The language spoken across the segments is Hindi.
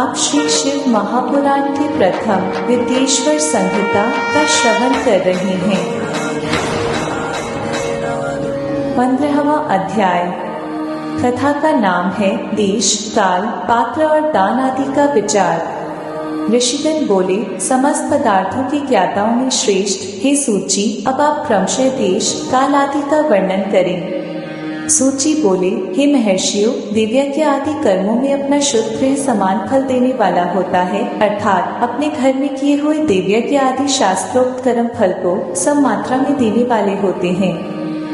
आप श्री शिव महापुराण के प्रथम विद्येश्वर संहिता का श्रवण कर रहे हैं। 15वां अध्याय। कथा का नाम है देश, काल, पात्र और दान आदि का विचार। ऋषिगण बोले, समस्त पदार्थों के ज्ञाताओं में श्रेष्ठ हे सूची, अब आप क्रमशः देश, काल आदि का वर्णन करें। सूची बोले, हे महर्षियों, दिव्यज्ञ आदि कर्मों में अपना शुद्ध गृह समान फल देने वाला होता है, अर्थात अपने घर में किए हुए दिव्यज्ञ आदि शास्त्रोक्त कर्म फल को सम मात्रा में देने वाले होते हैं।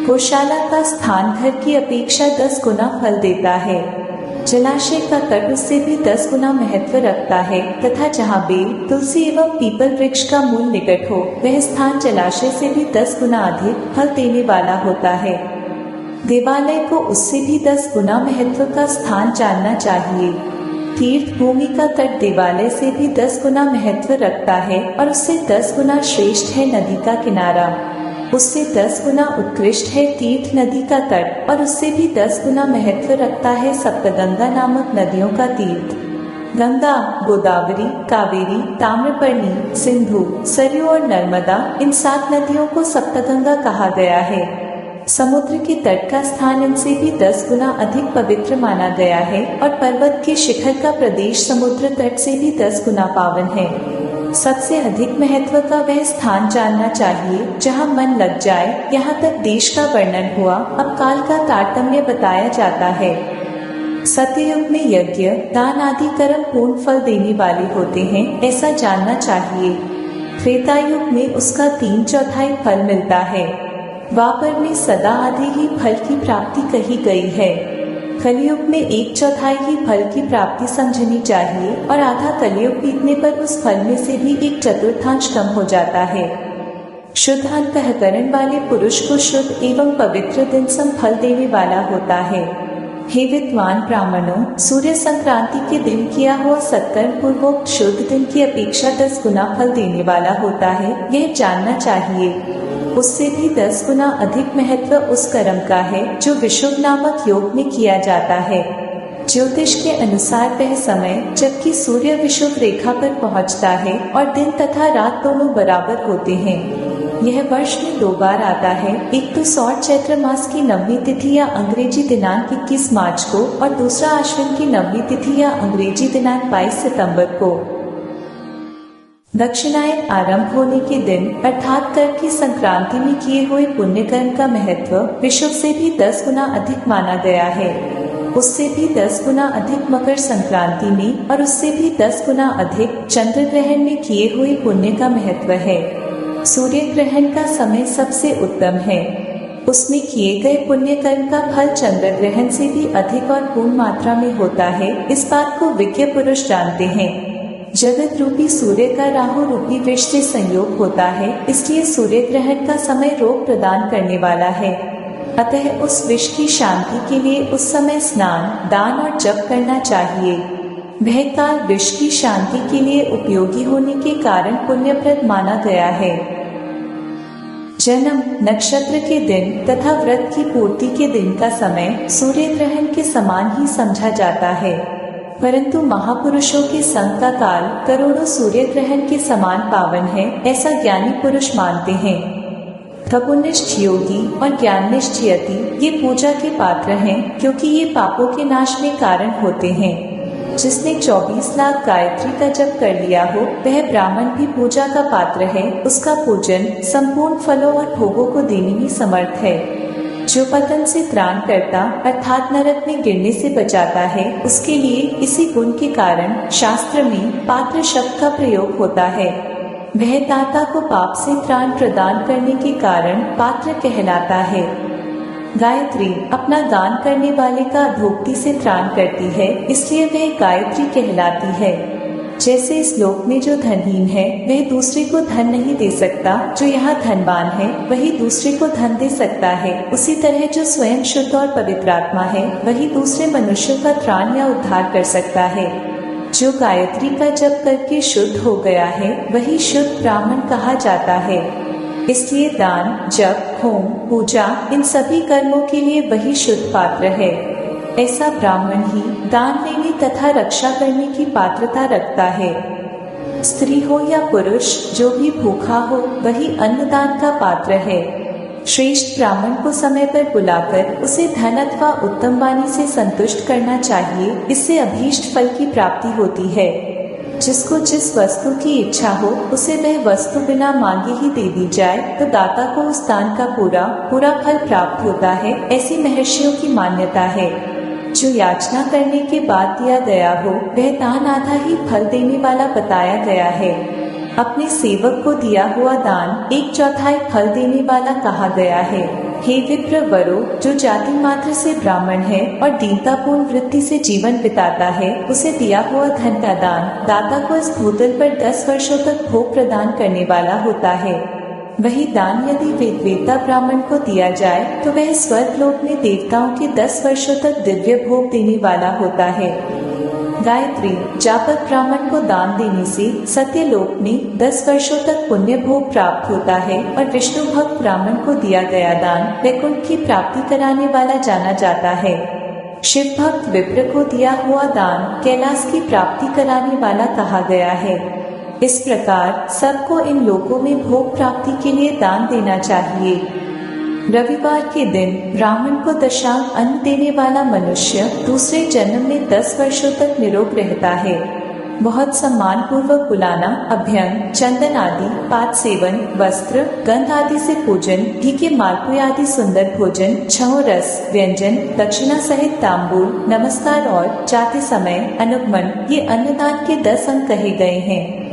गौशाला का स्थान घर की अपेक्षा 10 गुना फल देता है। जलाशय का तट उससे भी 10 गुना महत्व रखता है, तथा जहाँ बेल, तुलसी एवं पीपल वृक्ष का मूल निकट हो, वह स्थान जलाशय से भी 10 गुना अधिक फल देने वाला होता है। देवालय को उससे भी 10 गुना महत्व का स्थान जानना चाहिए। तीर्थ भूमि का तट देवालय से भी 10 गुना महत्व रखता है और उससे 10 गुना श्रेष्ठ है नदी का किनारा। उससे 10 गुना उत्कृष्ट है तीर्थ नदी का तट और उससे भी 10 गुना महत्व रखता है सप्तगंगा नामक नदियों का तीर्थ। गंगा, गोदावरी, कावेरी, ताम्रपर्णी, सिंधु, सरयू और नर्मदा, इन 7 नदियों को सप्तगंगा कहा गया है। समुद्र के तट का स्थान इनसे भी 10 गुना अधिक पवित्र माना गया है और पर्वत के शिखर का प्रदेश समुद्र तट से भी 10 गुना पावन है। सबसे अधिक महत्व का वह स्थान जानना चाहिए जहाँ मन लग जाए। यहाँ तक देश का वर्णन हुआ, अब काल का तारतम्य बताया जाता है। सत्ययुग में यज्ञ, दान आदि कर्म पूर्ण फल देने वाले होते हैं, ऐसा जानना चाहिए। त्रेता युग में उसका 3/4 फल मिलता है। द्वापर में सदा आधे ही फल की प्राप्ति कही गई है। कलयुग में 1/4 ही फल की प्राप्ति समझनी चाहिए और आधा कलयुग बीतने पर उस फल में से भी 1/4 कम हो जाता है। शुद्ध अंतःकरण वाले पुरुष को शुद्ध एवं पवित्र दिन सम फल देने वाला होता है। हे विद्वान ब्राह्मणों, सूर्य संक्रांति के दिन किया हुआ सत्कर्म पूर्वोक्त शुद्ध दिन की अपेक्षा 10 गुना फल देने वाला होता है, यह जानना चाहिए। उससे भी 10 गुना अधिक महत्व उस कर्म का है जो विषुव नामक योग में किया जाता है। ज्योतिष के अनुसार वह समय जबकि सूर्य विषुव रेखा पर पहुंचता है और दिन तथा रात दोनों बराबर होते हैं। यह वर्ष में 2 बार आता है, एक तो सौर चैत्र मास की 9वीं तिथि या अंग्रेजी दिनांक 21 मार्च को और दूसरा आश्विन की 9वीं तिथि या अंग्रेजी दिनांक 22 सितंबर को। दक्षिणायन आरंभ होने के दिन अर्थात कर की संक्रांति में किए हुए पुण्य कर्म का महत्व विषुव से भी 10 गुना अधिक माना गया है। उससे भी 10 गुना अधिक मकर संक्रांति में और उससे भी 10 गुना अधिक चंद्र ग्रहण में किए हुए पुण्य का महत्व है। सूर्य ग्रहण का समय सबसे उत्तम है। उसमें किए गए पुण्य कर्म का फल चंद्र ग्रहण से भी अधिक और पूर्ण मात्रा में होता है। इस बात को विज्ञ पुरुष जानते हैं। जगत रूपी सूर्य का राहु रूपी विष से संयोग होता है, इसलिए सूर्य ग्रहण का समय रोग प्रदान करने वाला है। अतः उस विष की शांति के लिए उस समय स्नान, दान और जप करना चाहिए। वह काल विष की शांति के लिए उपयोगी होने के कारण पुण्यप्रद माना गया है। जन्म, नक्षत्र के दिन तथा व्रत की पूर्ति के दिन का समय सूर्य ग्रहण के समान ही समझा जाता है, परंतु महापुरुषों के संग का काल करोड़ों सूर्य ग्रहण के समान पावन है, ऐसा ज्ञानी पुरुष मानते हैं। तपोनिष्ठ योगी और ज्ञाननिष्ठ यति ये पूजा के पात्र हैं, क्योंकि ये पापों के नाश में कारण होते हैं। जिसने 24 लाख गायत्री का जप कर लिया हो, वह ब्राह्मण भी पूजा का पात्र है। उसका पूजन संपूर्ण फलों और भोगों को देने में समर्थ है। जो पतन से त्राण करता अर्थात नरक में गिरने से बचाता है, उसके लिए इसी गुण के कारण शास्त्र में पात्र शब्द का प्रयोग होता है। वह दाता को पाप से त्राण प्रदान करने के कारण पात्र कहलाता है। गायत्री अपना दान करने वाले का अधोक्ति से त्राण करती है, इसलिए वह गायत्री कहलाती है। जैसे इस लोक में जो धनहीन है वह दूसरे को धन नहीं दे सकता, जो यहाँ धनवान है वही दूसरे को धन दे सकता है, उसी तरह जो स्वयं शुद्ध और पवित्र आत्मा है वही दूसरे मनुष्यों का त्राण या उद्धार कर सकता है। जो गायत्री का जप करके शुद्ध हो गया है वही शुद्ध ब्राह्मण कहा जाता है। इसलिए दान, जप, होम, पूजा इन सभी कर्मों के लिए वही शुद्ध पात्र है। ऐसा ब्राह्मण ही दान लेने तथा रक्षा करने की पात्रता रखता है। स्त्री हो या पुरुष, जो भी भूखा हो वही अन्नदान का पात्र है। श्रेष्ठ ब्राह्मण को समय पर बुलाकर उसे धन अथवा उत्तम वाणी से संतुष्ट करना चाहिए। इससे अभीष्ट फल की प्राप्ति होती है। जिसको जिस वस्तु की इच्छा हो उसे वह वस्तु बिना मांगे ही दे दी जाए तो दाता को उस दान का पूरा फल प्राप्त होता है। ऐसी महर्षियों की मान्यता है। जो याचना करने के बाद दिया गया हो वह दान आधा ही फल देने वाला बताया गया है। अपने सेवक को दिया हुआ दान 1/4 फल देने वाला कहा गया है। हे विप्र वरो, जो जाति मात्र से ब्राह्मण है और दीनतापूर्ण वृत्ति से जीवन बिताता है, उसे दिया हुआ धन का दान दाता को इस भूतल पर 10 वर्षों तक भोग प्रदान करने वाला होता है। वही दान यदि वेदवेता ब्राह्मण को दिया जाए तो वह स्वर्गलोक में देवताओं के 10 वर्षों तक दिव्य भोग देने वाला होता है। गायत्री जापक ब्राह्मण को दान देने से सत्यलोक में 10 वर्षों तक पुण्य भोग प्राप्त होता है और विष्णु भक्त ब्राह्मण को दिया गया दान वैकुंठ की प्राप्ति कराने वाला जाना जाता है। शिव भक्त विप्र को दिया हुआ दान कैलाश की प्राप्ति कराने वाला कहा गया है। इस प्रकार सबको इन लोकों में भोग प्राप्ति के लिए दान देना चाहिए। रविवार के दिन ब्राह्मण को दशांग अन्न देने वाला मनुष्य दूसरे जन्म में 10 वर्षों तक निरोग रहता है। बहुत सम्मान पूर्वक बुलाना, अभ्यंग, चंदन आदि, पात सेवन, वस्त्र, गंध आदि से पूजन, घी के मालपुए आदि सुंदर भोजन, छहों रस व्यंजन, दक्षिणा सहित तांबूल, नमस्कार और जाते समय अनुगमन, ये अन्नदान के 10 अंग कहे गए हैं।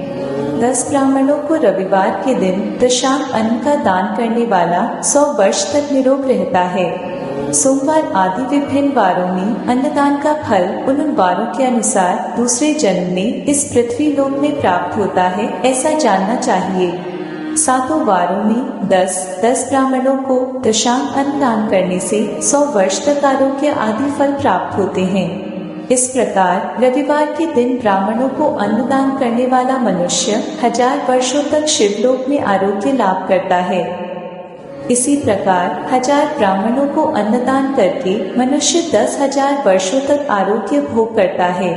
10 ब्राह्मणों को रविवार के दिन दशांग अन्न का दान करने वाला 100 वर्ष तक निरोग रहता है। सोमवार आदि विभिन्न वारों में अन्नदान का फल उन वारों के अनुसार दूसरे जन्म में इस पृथ्वी लोक में प्राप्त होता है, ऐसा जानना चाहिए। 7 वारों में 10 ब्राह्मणों को दशांग अन्न दान करने से 100 वर्ष तक आरोग्य आदि फल प्राप्त होते हैं। इस प्रकार रविवार के दिन ब्राह्मणों को अन्नदान करने वाला मनुष्य 1000 वर्षों तक शिवलोक में आरोग्य लाभ करता है। इसी प्रकार 1000 ब्राह्मणों को अन्नदान करके मनुष्य 10,000 वर्षों तक आरोग्य भोग करता है।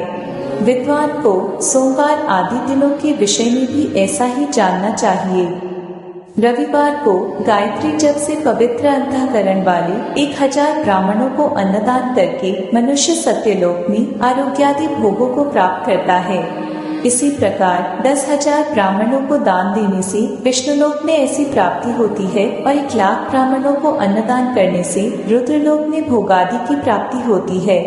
विद्वान को सोमवार आदि दिनों के विषय में भी ऐसा ही जानना चाहिए। रविवार को गायत्री जप से पवित्र अंतःकरण वाले 1000 ब्राह्मणों को अन्नदान करके मनुष्य सत्यलोक में आरोग्यादि भोगों को प्राप्त करता है। इसी प्रकार 10,000 ब्राह्मणों को दान देने से विष्णुलोक में ऐसी प्राप्ति होती है और 1,00,000 ब्राह्मणों को अन्नदान करने से रुद्रलोक में भोगादि की प्राप्ति होती है।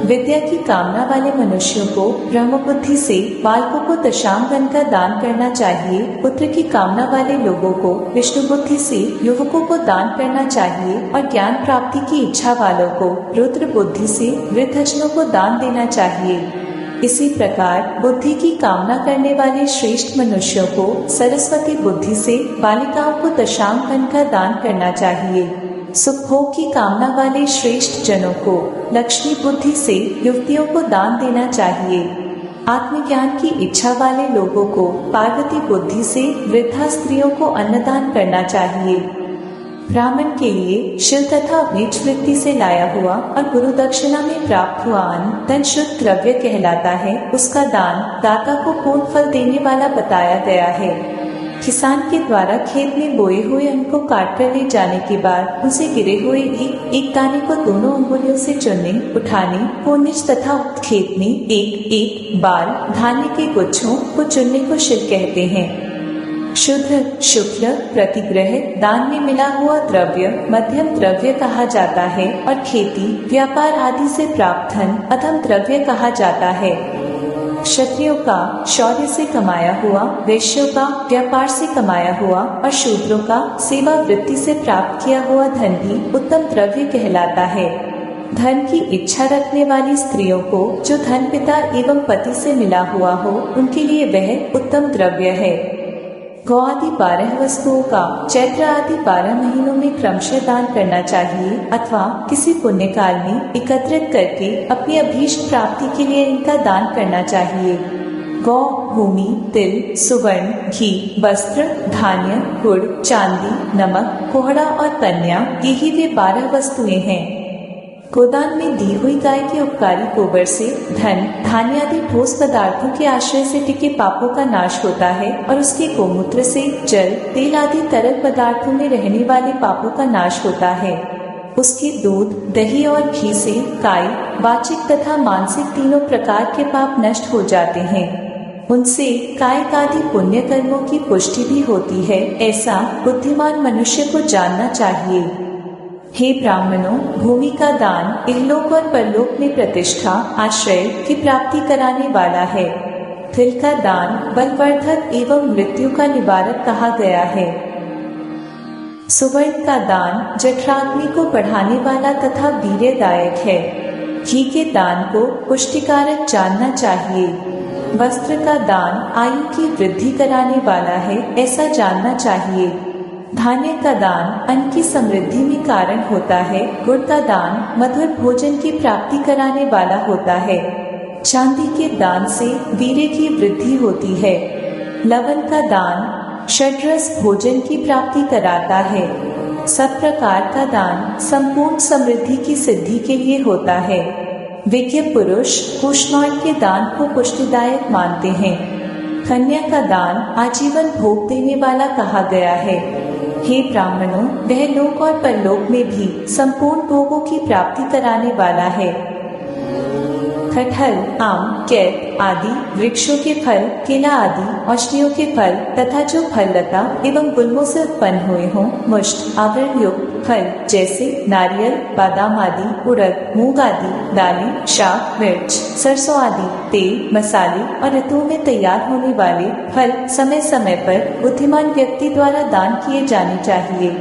विद्या की कामना वाले मनुष्यों को ब्रह्म बुद्धि से बालकों को दशांग अन्न का दान करना चाहिए। पुत्र की कामना वाले लोगों को विष्णु बुद्धि से युवकों को दान करना चाहिए और ज्ञान प्राप्ति की इच्छा वालों को रुद्र बुद्धि से वृद्धजनों को दान देना चाहिए। इसी प्रकार बुद्धि की कामना करने वाले श्रेष्ठ मनुष्यों को सरस्वती बुद्धि से बालिकाओं को दशांग अन्न का दान करना चाहिए। सुखभोग की कामना वाले श्रेष्ठ जनों को लक्ष्मी बुद्धि से युवतियों को दान देना चाहिए। आत्मज्ञान की इच्छा वाले लोगों को पार्वती बुद्धि से वृद्धा स्त्रियों को अन्नदान करना चाहिए। ब्राह्मण के लिए शिव तथा नीच वृत्ति से लाया हुआ और गुरु दक्षिणा में प्राप्त हुआ अन्न धन शुद्ध द्रव्य कहलाता है। उसका दान दाता को पूर्ण फल देने वाला बताया गया है। किसान के द्वारा खेत में बोए हुए अन्न को काट कर ले जाने के बाद उसे गिरे हुए एक दाने को दोनों अंगुलियों से चुनने, उठाने को निज तथा उक्त खेत में एक बाल धान्य के गुच्छों को चुनने को शिव कहते हैं। शुद्ध, शुक्ल, प्रतिग्रह, दान में मिला हुआ द्रव्य मध्यम द्रव्य कहा जाता है और खेती, व्यापार आदि से प्राप्त धन अधम द्रव्य कहा जाता है। क्षत्रियों का शौर्य से कमाया हुआ, वैश्यों का व्यापार से कमाया हुआ और शूद्रों का सेवा वृत्ति से प्राप्त किया हुआ धन भी उत्तम द्रव्य कहलाता है। धन की इच्छा रखने वाली स्त्रियों को जो धन पिता एवं पति से मिला हुआ हो उनके लिए वह उत्तम द्रव्य है। गौ आदि 12 वस्तुओं का चैत्र आदि 12 महीनों में क्रमशः दान करना चाहिए अथवा किसी पुण्य काल में एकत्रित करके अपनी अभीष्ट प्राप्ति के लिए इनका दान करना चाहिए। गौ, भूमि, तिल, सुवर्ण, घी, वस्त्र, धान्य, गुड़, चांदी, नमक, कोहड़ा और कन्या, यही वे 12 वस्तुएं हैं। गोदान में दी हुई गाय के उपकारी गोबर से धन, धान्य आदि ठोस पदार्थों के आश्रय से टिके पापों का नाश होता है और उसके गोमूत्र से जल, तेल आदि तरल पदार्थों में रहने वाले पापों का नाश होता है। उसके दूध, दही और घी से काय, वाचिक तथा मानसिक तीनों प्रकार के पाप नष्ट हो जाते हैं। उनसे कायिक आदि पुण्य कर्मों की पुष्टि भी होती है, ऐसा बुद्धिमान मनुष्य को जानना चाहिए। हे ब्राह्मणों, भूमि का दान इहलोक और परलोक में प्रतिष्ठा, आश्रय की प्राप्ति कराने वाला है। तिल का दान बलवर्धक एवं मृत्यु का निवारक कहा गया है। सुवर्ण का दान जठराग्नि को बढ़ाने वाला तथा वीर्यदायक है। घी के दान को पुष्टिकारक जानना चाहिए। वस्त्र का दान आयु की वृद्धि कराने वाला है, ऐसा जानना चाहिए। धान्य का दान अन्न की समृद्धि में कारण होता है। गुड़ का दान मधुर भोजन की प्राप्ति कराने वाला होता है। चांदी के दान से वीर्य की वृद्धि होती है। लवण का दान षड्रस भोजन की प्राप्ति कराता है। सब प्रकार का दान संपूर्ण समृद्धि की सिद्धि के लिए होता है। विज्ञ पुरुष कुष्मांड के दान को पुष्टिदायक मानते हैं। कन्या का दान आजीवन भोग देने वाला कहा गया है। हे ब्राह्मणों, वह लोक और परलोक में भी संपूर्ण भोगों की प्राप्ति कराने वाला है। कटहल, आम, केर आदि वृक्षों के फल, केला आदि औषधियों के फल तथा जो फल लता एवं गुल्मों से उत्पन्न हुए हों, मुष्ट आवरण युक्त फल जैसे नारियल, बादाम आदि, उड़द, मूंग आदि, दालें, शाक, मिर्च, सरसों आदि, तेल, मसाले और ऋतुओं में तैयार होने वाले फल समय समय पर बुद्धिमान व्यक्ति द्वारा दान किए जाने चाहिए।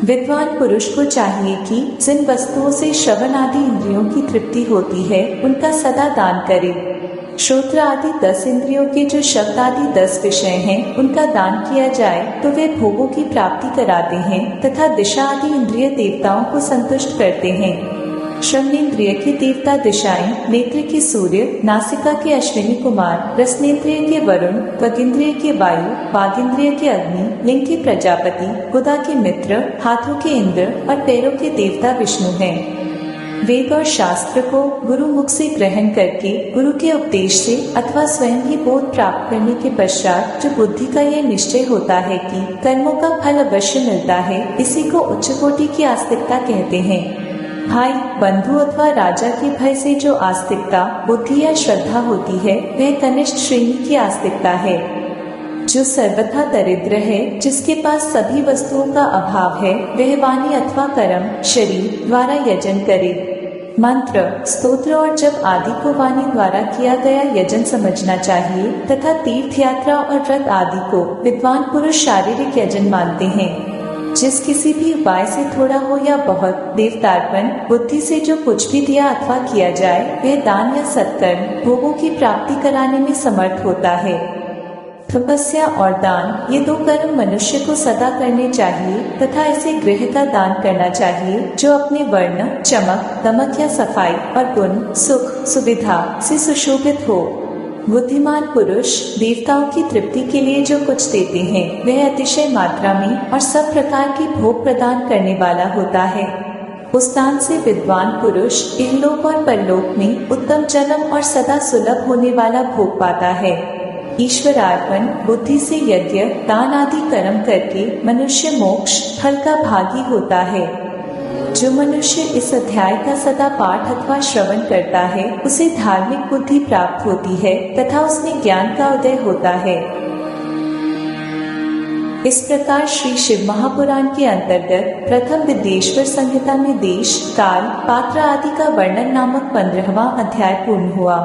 विद्वान पुरुष को चाहिए कि जिन वस्तुओं से श्रवण आदि इंद्रियों की तृप्ति होती है, उनका सदा दान करे। श्रोत्र आदि 10 इंद्रियों के जो शब्द आदि 10 विषय हैं, उनका दान किया जाए तो वे भोगों की प्राप्ति कराते हैं तथा दिशा आदि इंद्रिय देवताओं को संतुष्ट करते हैं। श्रवणेन्द्रिय के देवता दिशाएं, नेत्र के सूर्य, नासिका के अश्विनी कुमार, रसनेन्द्रिय के वरुण, त्वगिंद्रिय के वायु, वागिंद्रिय के अग्नि, लिंग के प्रजापति, गुदा के मित्र, हाथों के इंद्र और पैरों के देवता विष्णु हैं। वेद और शास्त्र को गुरु मुख से ग्रहण करके, गुरु के उपदेश से अथवा स्वयं ही बोध प्राप्त करने के पश्चात जो बुद्धि का यह निश्चय होता है कि कर्मों का फल अवश्य मिलता है, इसी को उच्च कोटि की आस्तिकता कहते हैं। भाई, बंधु अथवा राजा के भय से जो आस्तिकता, बुद्धि या श्रद्धा होती है, वह कनिष्ठ श्रेणी की आस्तिकता है। जो सर्वथा दरिद्र है, जिसके पास सभी वस्तुओं का अभाव है, वह वाणी अथवा कर्म, शरीर द्वारा यजन करे। मंत्र, स्तोत्र और जप आदि को वाणी द्वारा किया गया यजन समझना चाहिए तथा तीर्थ यात्रा और व्रत आदि को विद्वान पुरुष शारीरिक यजन मानते हैं। जिस किसी भी उपाय से थोड़ा हो या बहुत देवतार्पण बुद्धि से जो कुछ भी दिया अथवा किया जाए, वह दान या सत्कर्म भोगों की प्राप्ति कराने में समर्थ होता है। तपस्या और दान, ये 2 कर्म मनुष्य को सदा करने चाहिए तथा ऐसे गृह का दान करना चाहिए जो अपने वर्ण, चमक, दमक या सफाई और गुण, सुख, सुविधा से सुशोभित हो। बुद्धिमान पुरुष देवताओं की तृप्ति के लिए जो कुछ देते हैं, वह अतिशय मात्रा में और सब प्रकार की भोग प्रदान करने वाला होता है। उस दान से विद्वान पुरुष इहलोक और परलोक में उत्तम जन्म और सदा सुलभ होने वाला भोग पाता है। ईश्वरार्पण बुद्धि से यज्ञ, दान आदि कर्म करके मनुष्य मोक्ष फल का भागी होता है। जो मनुष्य इस अध्याय का सदा पाठ अथवा श्रवण करता है, उसे धार्मिक बुद्धि प्राप्त होती है तथा उसमें ज्ञान का उदय होता है। इस प्रकार श्री शिव महापुराण के अंतर्गत प्रथम विद्येश्वर संहिता में देश, काल, पात्र आदि का वर्णन नामक 15वां अध्याय पूर्ण हुआ।